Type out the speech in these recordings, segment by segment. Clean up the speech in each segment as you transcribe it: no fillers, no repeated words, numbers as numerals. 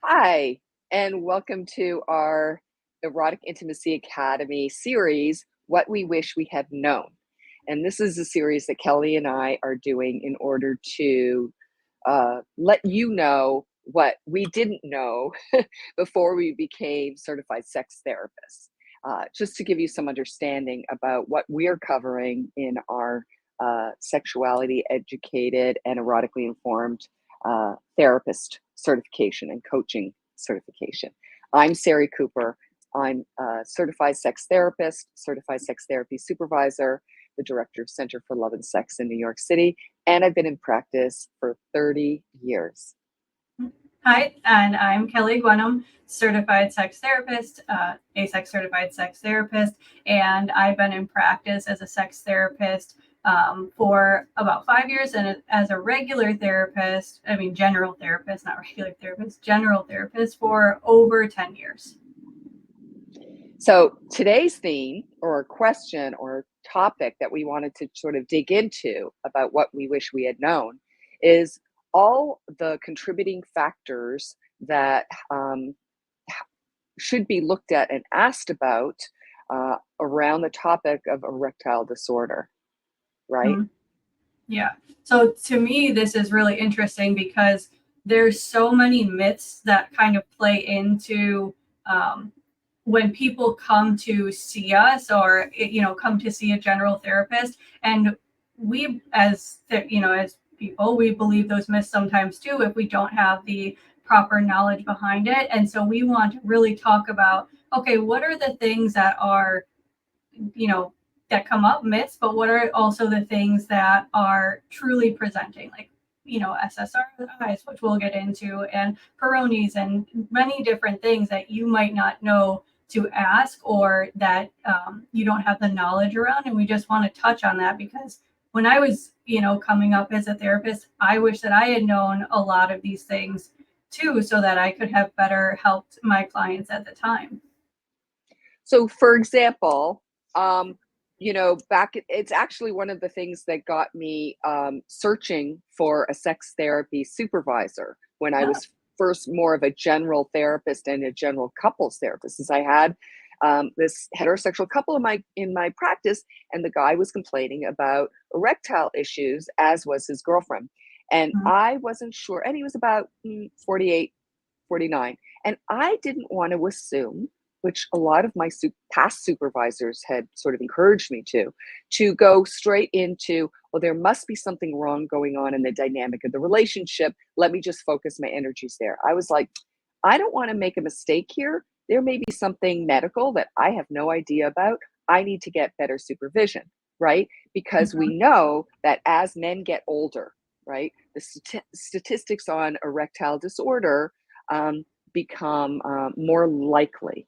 Hi, and welcome to our Erotic Intimacy Academy series, What We Wish We Had Known. And this is a series that Kelly and I are doing in order to let you know what we didn't know before we became certified sex therapists. Just to give you some understanding about what we're covering in our sexuality educated and erotically informed therapist certification and coaching certification. I'm Sari Cooper. I'm a certified sex therapist, certified sex therapy supervisor, the director of Center for Love and Sex in New York City, and I've been in practice for 30 years. Hi, and I'm Kelly Gwenham, certified sex therapist, AASECT Certified Sex Therapist, and I've been in practice as a sex therapist for about 5 years, and as a regular therapist, general therapist, not regular therapist, general therapist for over 10 years. So today's theme or question or topic that we wanted to sort of dig into about what we wish we had known is all the contributing factors that should be looked at and asked about around the topic of erectile disorder, right? Mm-hmm. Yeah. So to me, this is really interesting because there's so many myths that kind of play into when people come to see us or, come to see a general therapist. And we, as people, we believe those myths sometimes too if we don't have the proper knowledge behind it. And so we want to really talk about, okay, what are the things that are, that come up, myths, but what are also the things that are truly presenting, like, SSRIs, which we'll get into, and Peyronie's, and many different things that you might not know to ask, or that you don't have the knowledge around. And we just want to touch on that because when I was, coming up as a therapist, I wish that I had known a lot of these things too, so that I could have better helped my clients at the time. So, for example, it's actually one of the things that got me searching for a sex therapy supervisor when I was first more of a general therapist and a general couples therapist, since I had this heterosexual couple in my practice, and the guy was complaining about erectile issues, as was his girlfriend. And I wasn't sure, and he was about 48, 49. And I didn't want to assume, which a lot of my past supervisors had sort of encouraged me to go straight into, well, there must be something wrong going on in the dynamic of the relationship. Let me just focus my energies there. I was like, I don't want to make a mistake here. There may be something medical that I have no idea about. I need to get better supervision, right? Because we know that as men get older, right, the statistics on erectile disorder become more likely,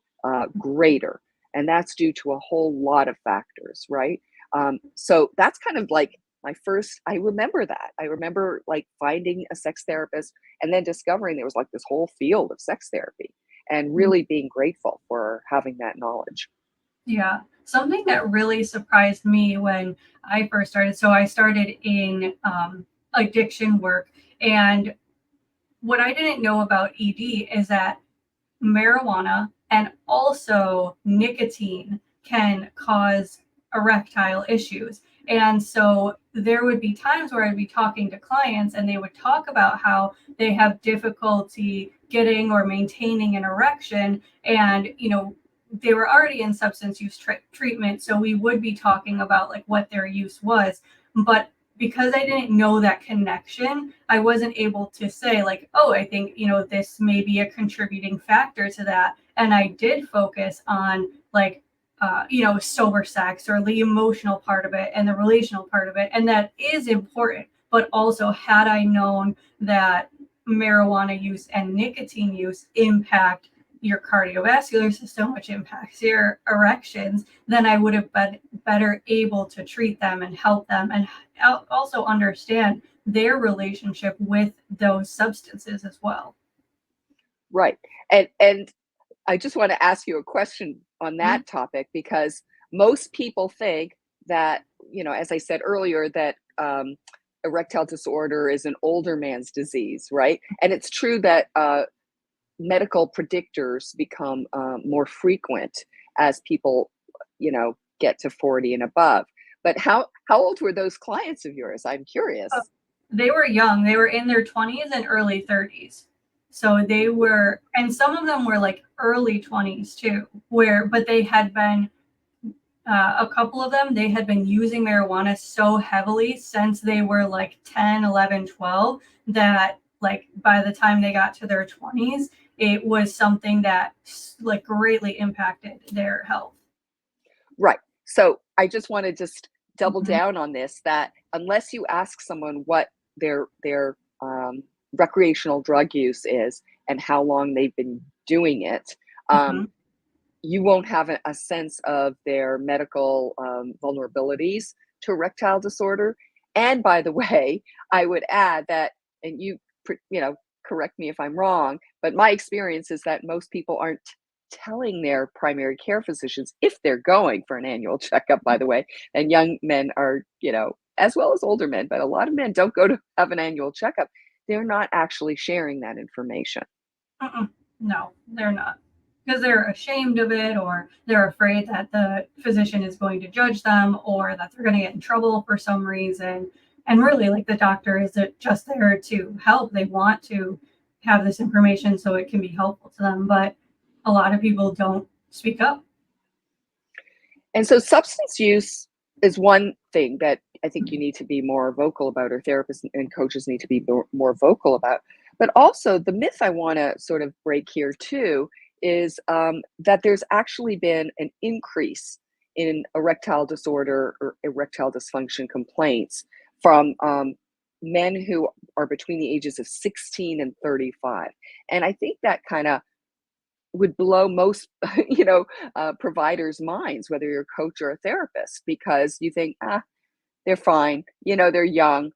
greater. And that's due to a whole lot of factors, right? So that's kind of like my first, I remember that. I remember like finding a sex therapist and then discovering there was like this whole field of sex therapy and really being grateful for having that knowledge. Yeah. Something that really surprised me when I first started. So I started in addiction work. And what I didn't know about ED is that marijuana and also nicotine can cause erectile issues. And so there would be times where I'd be talking to clients and they would talk about how they have difficulty getting or maintaining an erection. And, they were already in substance use treatment. So we would be talking about like what their use was. But because I didn't know that connection, I wasn't able to say like, oh, I think, this may be a contributing factor to that. And I did focus on like, sober sex or the emotional part of it and the relational part of it. And that is important. But also, had I known that marijuana use and nicotine use impact your cardiovascular system, which impacts your erections, then I would have been better able to treat them and help them and also understand their relationship with those substances as well. Right. And I just want to ask you a question on that topic, because most people think that, as I said earlier, that erectile disorder is an older man's disease, right? And it's true that medical predictors become more frequent as people, get to 40 and above. But how old were those clients of yours? I'm curious. They were young. They were in their 20s and early 30s. So they were, and some of them were like early 20s too, but they had been, a couple of them, they had been using marijuana so heavily since they were like 10, 11, 12, that like by the time they got to their 20s, it was something that like greatly impacted their health. Right. So I just want to just double Mhm. down on this, that unless you ask someone what their recreational drug use is and how long they've been doing it, Mhm. you won't have a sense of their medical vulnerabilities to erectile disorder. And by the way, I would add that, and correct me if I'm wrong, but my experience is that most people aren't telling their primary care physicians if they're going for an annual checkup, by the way. And young men are, as well as older men, but a lot of men don't go to have an annual checkup. They're not actually sharing that information. Mm-mm. No, they're not. Because they're ashamed of it, or they're afraid that the physician is going to judge them, or that they're going to get in trouble for some reason. And really, like, the doctor is just there to help. They want to have this information so it can be helpful to them. But a lot of people don't speak up. And so substance use is one thing that I think you need to be more vocal about, or therapists and coaches need to be more vocal about. But also, the myth I want to sort of break here too is that there's actually been an increase in erectile disorder or erectile dysfunction complaints from men who are between the ages of 16 and 35. And I think that kind of would blow most providers' minds, whether you're a coach or a therapist, because you think, they're fine, they're young,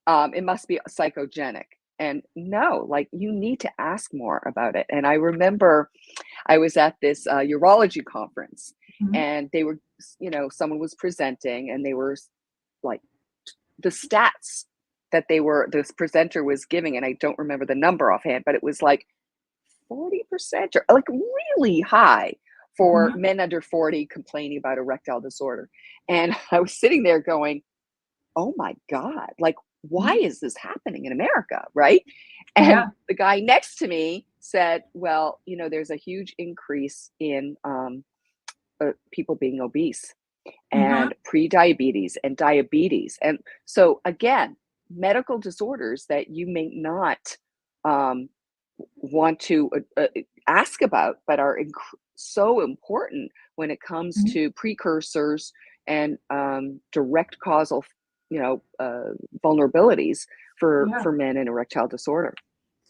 it must be psychogenic. And no, like, you need to ask more about it. And I remember I was at this urology conference, Mhm. and they were, someone was presenting, and they were like, the stats that this presenter was giving, and I don't remember the number offhand, but it was like 40%, or like really high for Mhm. men under 40 complaining about erectile disorder. And I was sitting there going, oh my God, like, why Mhm. is this happening in America? Right. And Yeah. the guy next to me said, well, there's a huge increase in people being obese Mhm. and pre-diabetes and diabetes. And so again, medical disorders that you may not um, want to ask about, but are so important when it comes Mhm. to precursors and direct causal, vulnerabilities Yeah. for men in erectile disorder.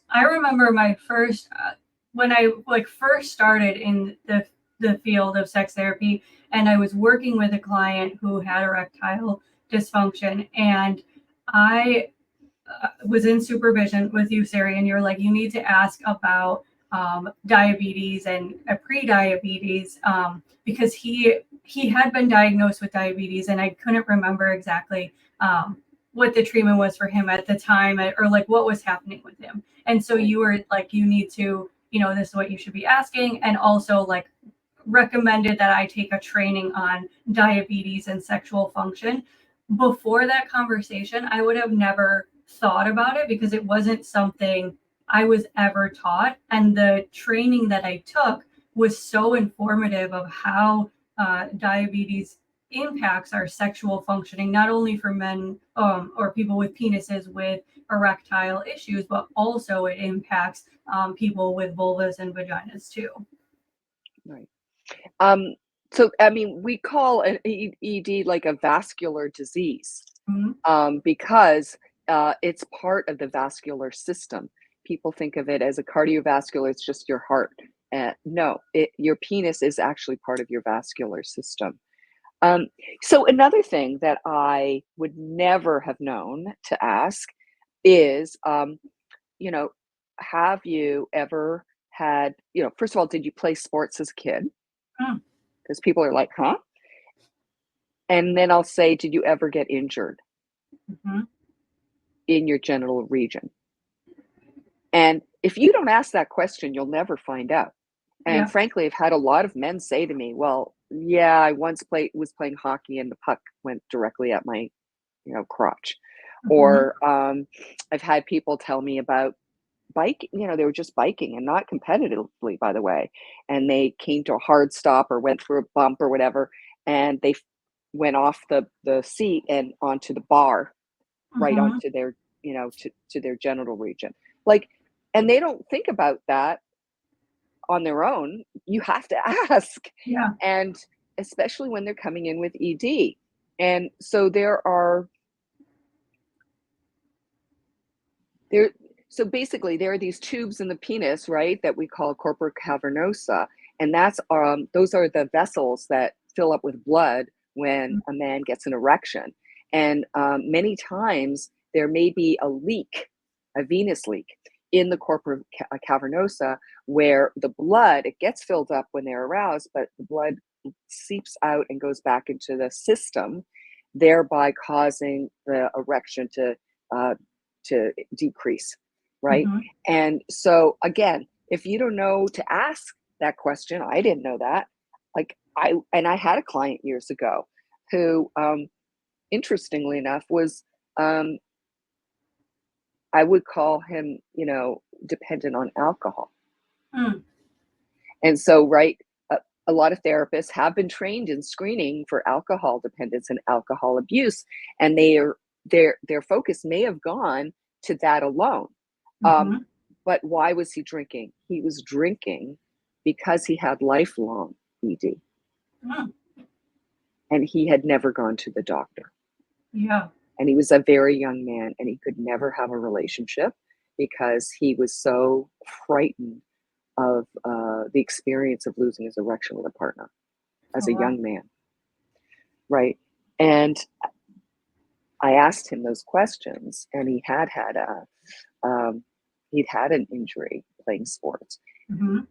I remember my first when I like first started in the field of sex therapy, and I was working with a client who had erectile dysfunction, and I was in supervision with you, Sari, and you're like, you need to ask about diabetes and pre-diabetes, because he had been diagnosed with diabetes, and I couldn't remember exactly what the treatment was for him at the time, or like what was happening with him. And so Right. you were like, you need to, this is what you should be asking, and also like recommended that I take a training on diabetes and sexual function. Before that conversation, I would have never thought about it because it wasn't something I was ever taught. And the training that I took was so informative of how diabetes impacts our sexual functioning, not only for men or people with penises with erectile issues, but also it impacts people with vulvas and vaginas too. Right. Um, so, I mean, we call an ED like a vascular disease, Mhm. because it's part of the vascular system. People think of it as a cardiovascular, it's just your heart. No, your penis is actually part of your vascular system. Um, so, another thing that I would never have known to ask is, you know, have you ever had, first of all, did you play sports as a kid? Mm. Because people are like, huh? And then I'll say, did you ever get injured? Mhm. in your genital region? And if you don't ask that question, you'll never find out. And Yeah. frankly, I've had a lot of men say to me, well, yeah, I once was playing hockey and the puck went directly at my, crotch. Hmm. Or I've had people tell me about biking, they were just biking and not competitively, by the way. And they came to a hard stop or went through a bump or whatever. And they went off the seat and onto the bar, right Hmm. onto their, to their genital region. Like, and they don't think about that on their own. You have to ask. Yeah. And especially when they're coming in with ED. And so there so basically there are these tubes in the penis, right, that we call corpora cavernosa, and that's those are the vessels that fill up with blood when a man gets an erection. And many times there may be a leak, a venous leak in the corpora cavernosa, where the blood, it gets filled up when they're aroused, but the blood seeps out and goes back into the system, thereby causing the erection uh, to decrease, right? Hmm. And so again, if you don't know to ask that question, I didn't know that. Like I had a client years ago who, interestingly enough, was, um, I would call him, dependent on alcohol. Mm. And so, right, a lot of therapists have been trained in screening for alcohol dependence and alcohol abuse, and their focus may have gone to that alone. Um, Hmm. but why was he drinking? He was drinking because he had lifelong ED, Mm. and he had never gone to the doctor. Yeah. And he was a very young man, and he could never have a relationship because he was so frightened of the experience of losing his erection with a partner as Oh, a wow. young man, right? And I asked him those questions, and he'd had an injury playing sports. Hmm.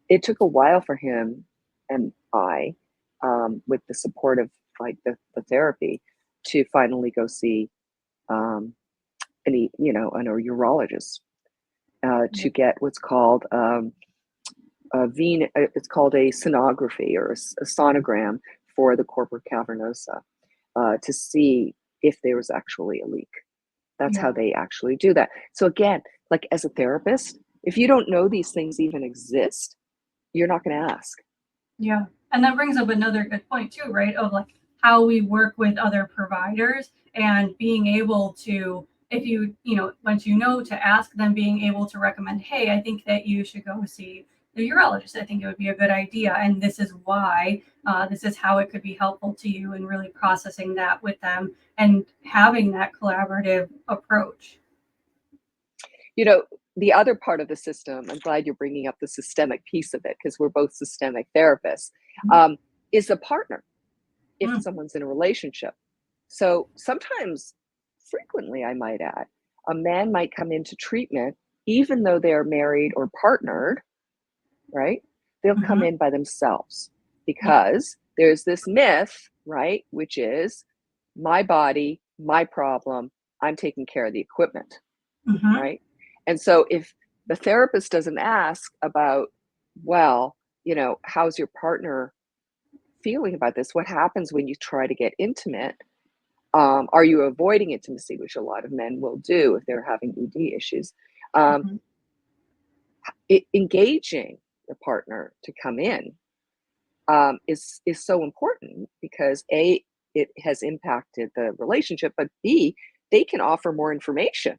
It took a while for him and I, with the support of like the therapy, to finally go see um, a urologist, to get what's called it's called a sonography or a sonogram for the corpora cavernosa, to see if there was actually a leak. That's how Yeah. they actually do that. So again, like as a therapist, if you don't know these things even exist, you're not going to ask. Yeah. And that brings up another good point too, right? Of like how we work with other providers and being able to, if once you know to ask, then being able to recommend, hey, I think that you should go see the urologist. I think it would be a good idea. And this is why, this is how it could be helpful to you, and really processing that with them and having that collaborative approach. You know, the other part of the system, I'm glad you're bringing up the systemic piece of it because we're both systemic therapists, um, is a partner if Mm-hmm. someone's in a relationship. So sometimes, frequently, I might add, a man might come into treatment even though they're married or partnered, right? They'll come Mm-hmm. in by themselves Yeah. because there's this myth, right? Which is my body, my problem, I'm taking care of the equipment, Mm-hmm. right? And so if the therapist doesn't ask about, well, how's your partner feeling about this? What happens when you try to get intimate? Are you avoiding intimacy, which a lot of men will do if they're having ED issues? Um, Mm-hmm. Engaging the partner to come in, is so important because A, it has impacted the relationship, but B, they can offer more information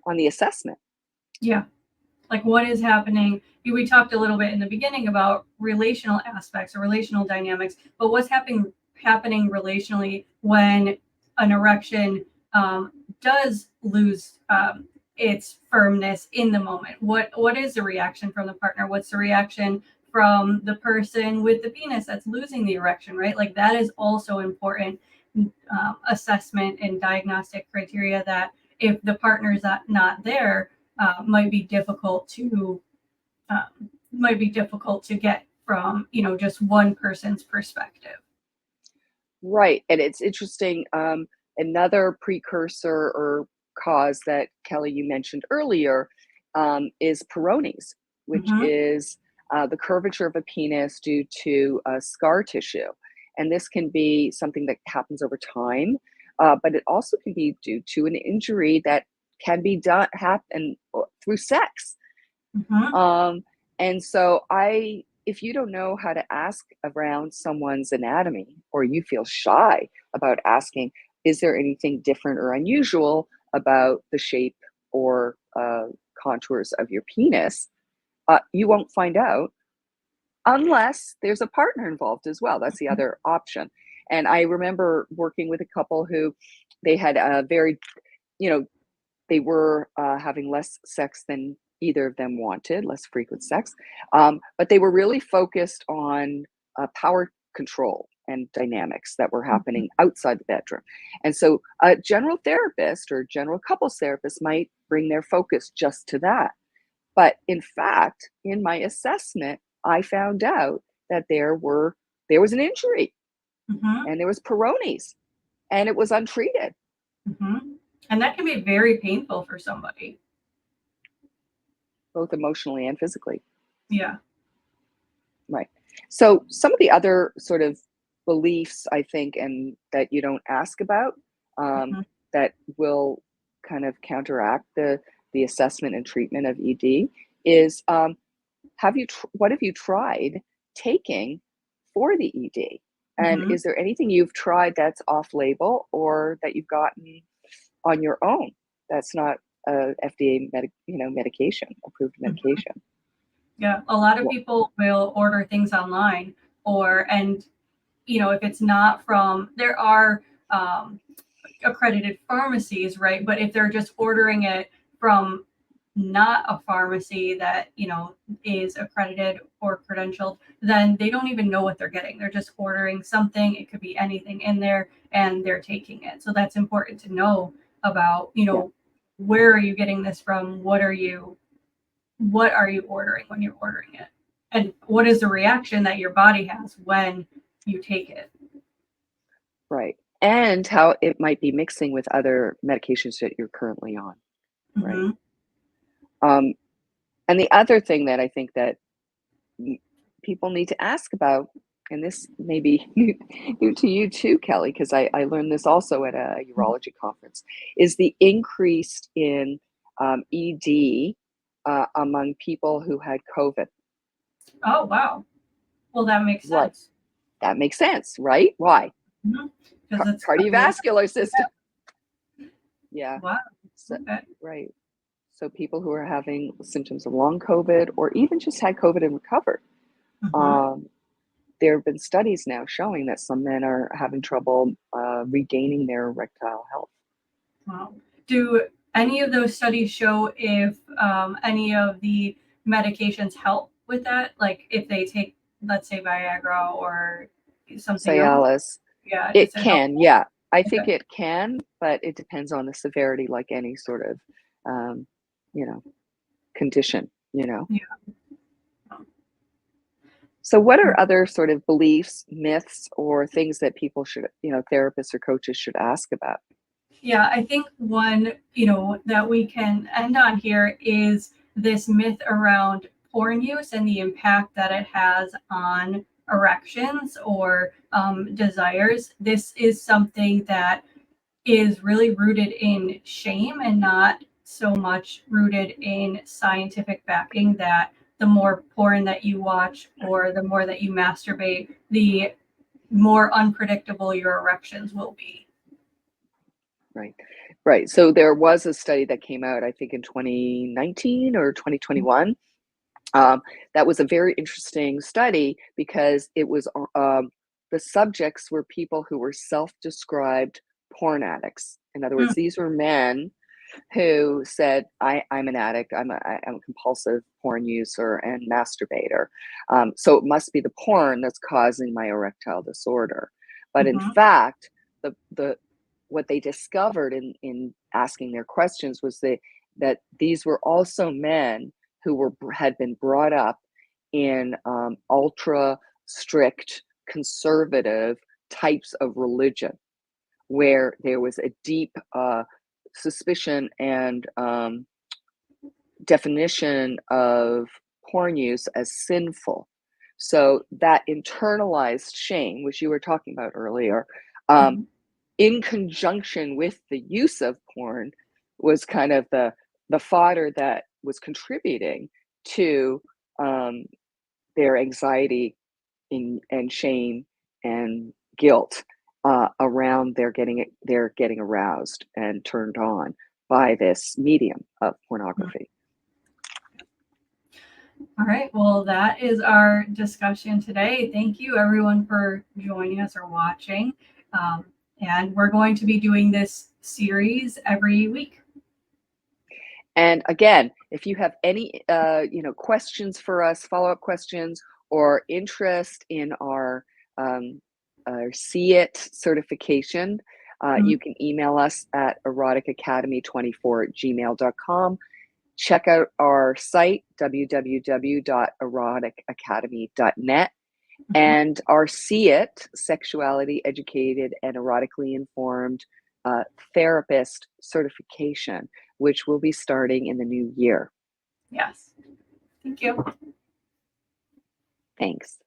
on the assessment. Yeah. Like what is happening. We talked a little bit in the beginning about relational aspects or relational dynamics, but what's happening relationally when an erection does lose its firmness in the moment? What is the reaction from the partner? What's the reaction from the person with the penis that's losing the erection, right? Like that is also important assessment and diagnostic criteria that if the partner's not there, might be difficult to get from just one person's perspective. Right. And it's interesting. Another precursor or cause that, Kelly, you mentioned earlier, is Peyronie's, which Mm-hmm. is the curvature of a penis due to scar tissue. And this can be something that happens over time, but it also can be due to an injury that can be happen through sex. Mm-hmm. And so if you don't know how to ask around someone's anatomy, or you feel shy about asking, is there anything different or unusual about the shape or contours of your penis, you won't find out unless there's a partner involved as well. That's the other option. And I remember working with a couple who they had a very, they were having less sex than either of them wanted, less frequent sex, but they were really focused on power control and dynamics that were happening outside the bedroom. And so a general therapist or general couples therapist might bring their focus just to that. But in fact, in my assessment, I found out that there was an injury, Mm-hmm. and there was Peyronie's, and it was untreated. Mm-hmm. And that can be very painful for somebody. Both emotionally and physically. Yeah. Right. So some of the other sort of beliefs, I think, and that you don't ask about, Mm-hmm. that will kind of counteract the assessment and treatment of ED is, what have you tried taking for the ED? And Mm-hmm. is there anything you've tried that's off label or that you've gotten on your own that's not a FDA medication, approved medication? Yeah, a lot of Well, people will order things online, and if it's not from, there are accredited pharmacies, right? But if they're just ordering it from not a pharmacy that is accredited or credentialed, then they don't even know what they're getting. They're just ordering something. It could be anything in there, and they're taking it. So that's important to know about. yeah. Where are you getting this from? What are you ordering when you're ordering it? And what is the reaction that your body has when you take it? Right. And how it might be mixing with other medications that you're currently on. Right. Mm-hmm. Um, and the other thing that I think that people need to ask about, and this may be new to you too, Kelly, because I learned this also at a urology conference, is the increase in ED among people who had COVID. Oh, wow. Well, that makes Right. sense. That makes sense, right? Why? Because it's Cardiovascular system. Yeah. wow. So, Okay. right. So people who are having symptoms of long COVID or even just had COVID and recovered, Mm-hmm. there have been studies now showing that some men are having trouble regaining their erectile health. Wow. Do any of those studies show if any of the medications help with that? Like if they take, let's say, Viagra or something else? Cialis, Yeah. Does it it help? can, yeah. I think Okay. it can, but it depends on the severity, like any sort of, you know, condition, Yeah. So what are other sort of beliefs, myths, or things that people should, therapists or coaches should ask about? Yeah, I think one, that we can end on here is this myth around porn use and the impact that it has on erections or desires. This is something that is really rooted in shame and not so much rooted in scientific backing, that the more porn that you watch or the more that you masturbate, the more unpredictable your erections will be. Right. Right. So there was a study that came out, I think in 2019 or 2021. That was a very interesting study because it was the subjects were people who were self-described porn addicts. In other words, these were men who said, I'm an addict, I'm a compulsive porn user and masturbator. So it must be the porn that's causing my erectile disorder. But in Mm-hmm. fact, the what they discovered in asking their questions was that these were also men who had been brought up in ultra strict conservative types of religion, where there was a deep suspicion and definition of porn use as sinful. So that internalized shame, which you were talking about earlier, in conjunction with the use of porn, was kind of the fodder that was contributing to their anxiety and shame and guilt around their getting aroused and turned on by this medium of pornography. All right, well, that is our discussion today. Thank you, everyone, for joining us or watching. And we're going to be doing this series every week. And again, if you have any questions for us, follow-up questions, or interest in our SEEIT certification, you can email us at eroticacademy24@gmail.com. Check out our site, www.eroticacademy.net, and our SEEIT, Sexuality, Educated, and Erotically Informed Therapist certification, which will be starting in the new year. Yes. Thank you. Thanks.